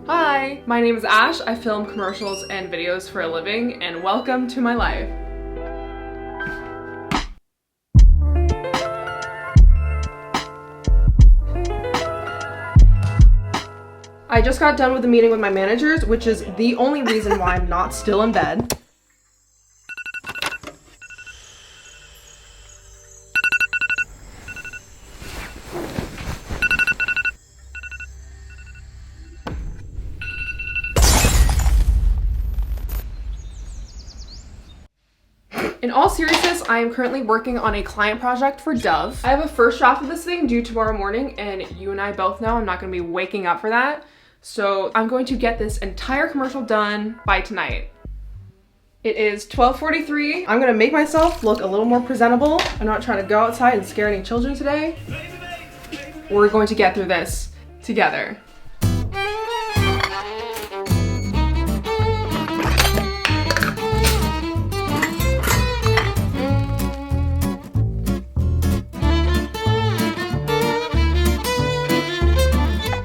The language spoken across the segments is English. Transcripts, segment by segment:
Hi, my name is Ash. I film commercials and videos for a living, and welcome to my life. I just got done with a meeting with my managers, which is the only reason why I'm not still in bed. In all seriousness, I am currently working on a client project for Dove. I have a first draft of this thing due tomorrow morning, and you and I both know I'm not going to be waking up for that. So I'm going to get this entire commercial done by tonight. It is 12:43. I'm going to make myself look a little more presentable. I'm not trying to go outside and scare any children today. We're going to get through this together.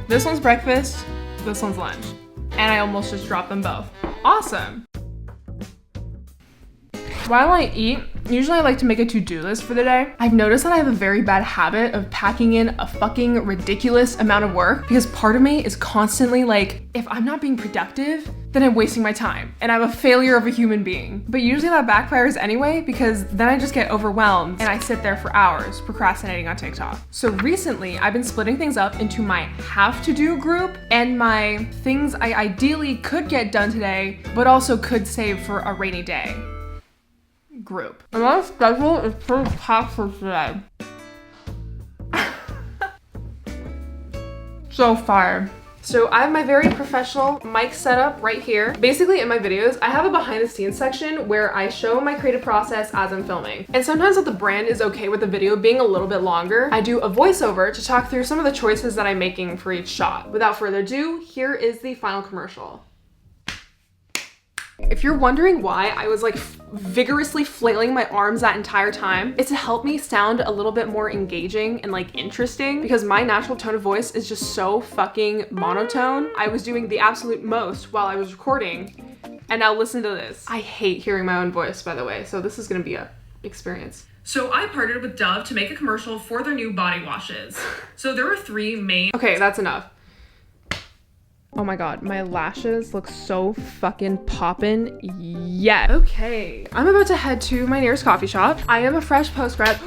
This one's breakfast, this one's lunch. And I almost just dropped them both. Awesome. While I eat, usually I like to make a to-do list for the day. I've noticed that I have a very bad habit of packing in a fucking ridiculous amount of work because part of me is constantly like, if I'm not being productive, then I'm wasting my time and I'm a failure of a human being. But usually that backfires anyway because then I just get overwhelmed and I sit there for hours procrastinating on TikTok. So recently I've been splitting things up into my have to do group and my things I ideally could get done today, but also could save for a rainy day group. And my schedule is pretty packed for today. So fire. So I have my very professional mic setup right here. Basically in my videos, I have a behind the scenes section where I show my creative process as I'm filming. And sometimes if the brand is okay with the video being a little bit longer, I do a voiceover to talk through some of the choices that I'm making for each shot. Without further ado, here is the final commercial. If you're wondering why I was like vigorously flailing my arms that entire time, it's to help me sound a little bit more engaging and like interesting because my natural tone of voice is just so fucking monotone. I was doing the absolute most while I was recording, and now listen to this. I hate hearing my own voice, by the way, so this is gonna be a experience. So I partnered with Dove to make a commercial for their new body washes. So there were three main— Okay, that's enough. Oh my god, my lashes look so fucking poppin'. Yeah. Okay, I'm about to head to my nearest coffee shop. I am a fresh post-grad.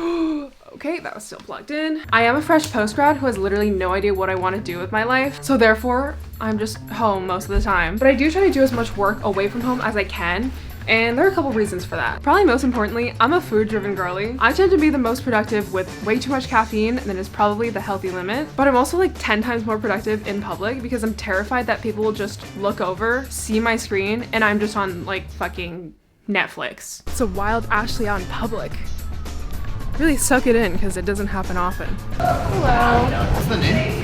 Okay, that was still plugged in. I am a fresh post-grad who has literally no idea what I want to do with my life. So therefore, I'm just home most of the time. But I do try to do as much work away from home as I can. And there are a couple reasons for that. Probably most importantly, I'm a food-driven girly. I tend to be the most productive with way too much caffeine than is probably the healthy limit. But I'm also like 10 times more productive in public because I'm terrified that people will just look over, see my screen, and I'm just on like fucking Netflix. It's a wild Ashley out in public. Really suck it in because it doesn't happen often. Hello. What's the name?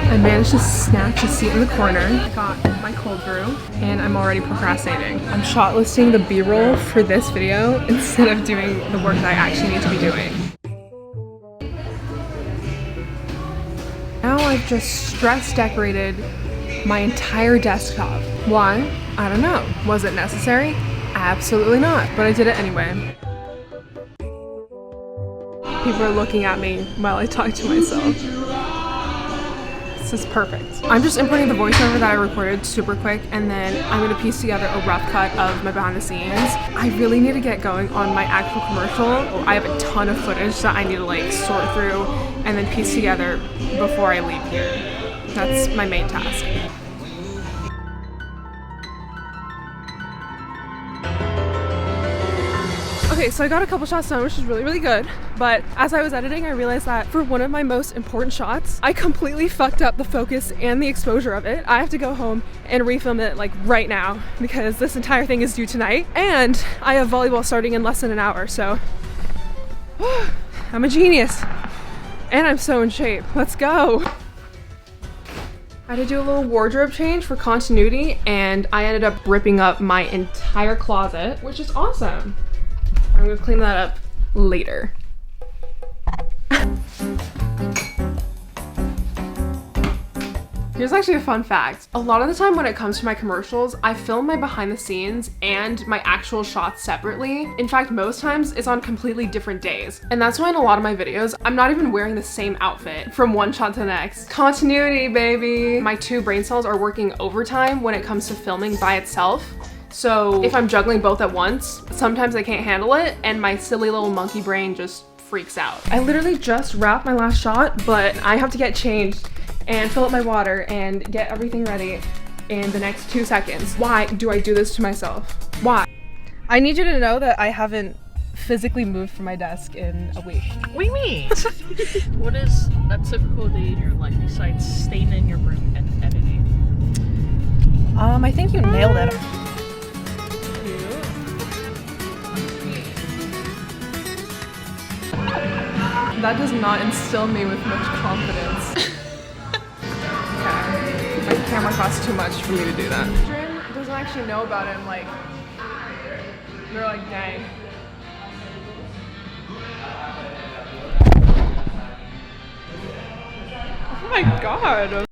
I managed to snatch a seat in the corner. I got my cold brew and I'm already procrastinating. I'm shot listing the B-roll for this video instead of doing the work that I actually need to be doing. Now I've just stress decorated my entire desktop. Why? I don't know. Was it necessary? Absolutely not, but I did it anyway. People are looking at me while I talk to myself. This is perfect. I'm just importing the voiceover that I recorded super quick, and then I'm gonna piece together a rough cut of my behind the scenes. I really need to get going on my actual commercial. I have a ton of footage that I need to like sort through and then piece together before I leave here. That's my main task. Okay, so I got a couple shots done, which is really, really good. But as I was editing, I realized that for one of my most important shots, I completely fucked up the focus and the exposure of it. I have to go home and refilm it like right now because this entire thing is due tonight. And I have volleyball starting in less than an hour, so I'm a genius. And I'm so in shape. Let's go. I had to do a little wardrobe change for continuity, and I ended up ripping up my entire closet, which is awesome. I'm gonna clean that up later. Here's actually a fun fact. A lot of the time when it comes to my commercials, I film my behind the scenes and my actual shots separately. In fact, most times it's on completely different days. And that's why in a lot of my videos, I'm not even wearing the same outfit from one shot to the next. Continuity, baby. My two brain cells are working overtime when it comes to filming by itself. So if I'm juggling both at once, sometimes I can't handle it and my silly little monkey brain just freaks out. I literally just wrapped my last shot, but I have to get changed and fill up my water and get everything ready in the next 2 seconds. Why do I do this to myself? Why? I need you to know that I haven't physically moved from my desk in a week. What do you mean? What is a typical day in your life besides staying in your room and editing? I think you nailed it. That does not instill me with much confidence. Okay. My camera costs too much for me to do that. Dream doesn't actually know about it. I'm like, they're like, dang. Oh my god.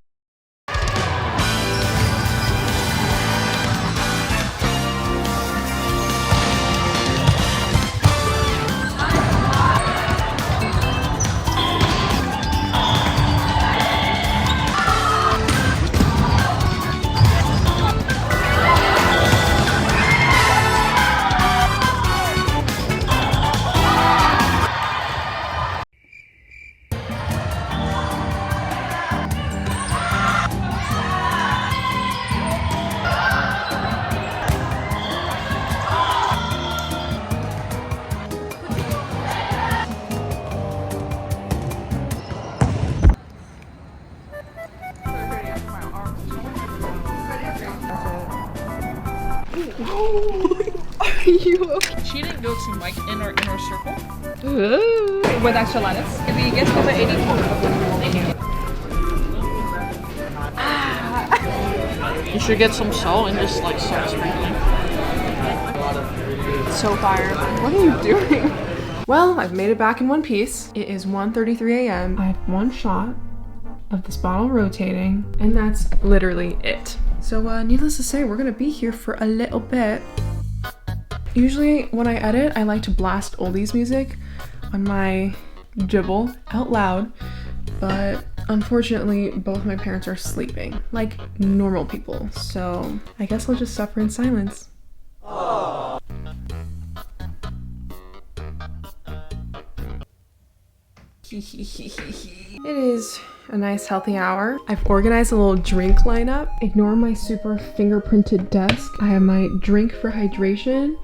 Are you okay? She didn't go to Mike in our inner circle. Ooh. With extra lettuce. Maybe you get to the 80. Thank you. You should get some salt and just like start sprinkling. So fired. What are you doing? Well, I've made it back in one piece. It is 1:33 a.m. I have one shot of this bottle rotating, and that's literally it. So needless to say, we're gonna be here for a little bit. Usually when I edit, I like to blast oldies music on my Jibble out loud, but unfortunately both my parents are sleeping like normal people, so I guess I'll just suffer in silence. Aww. It is a nice healthy hour. I've organized a little drink lineup. Ignore my super fingerprinted desk. I have my drink for hydration.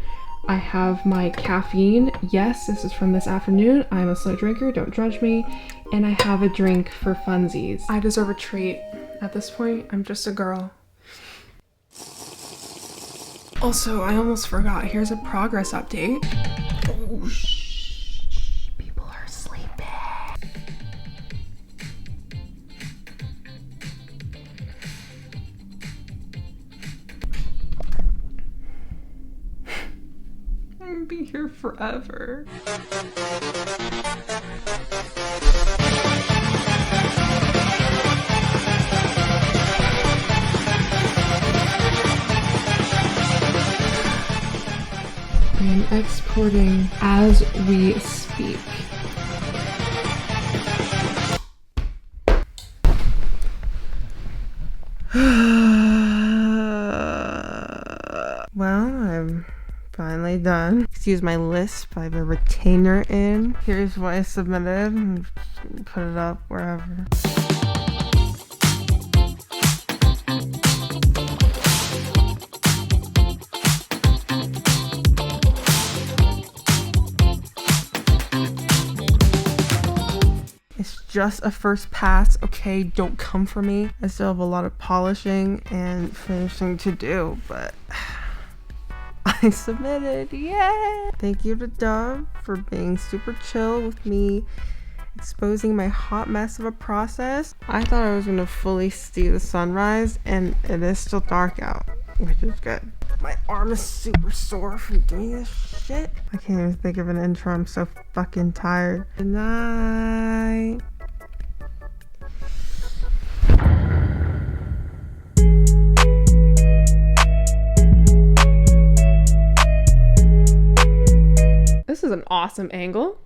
I have my caffeine. Yes, this is from this afternoon. I'm a slow drinker, don't judge me. And I have a drink for funsies. I deserve a treat. At this point, I'm just a girl. Also, I almost forgot. Here's a progress update. Oh, shh. People are sleeping. I'm gonna be here forever. I am exporting as we speak. Well, I'm finally done. Excuse my lisp, I have a retainer in. Here's what I submitted and put it up wherever. It's just a first pass, okay? Don't come for me. I still have a lot of polishing and finishing to do, but I submitted, yay! Thank you to Dove for being super chill with me exposing my hot mess of a process. I thought I was gonna fully see the sunrise, and it is still dark out, which is good. My arm is super sore from doing this shit. I can't even think of an intro. I'm so fucking tired. Good night. is an awesome angle.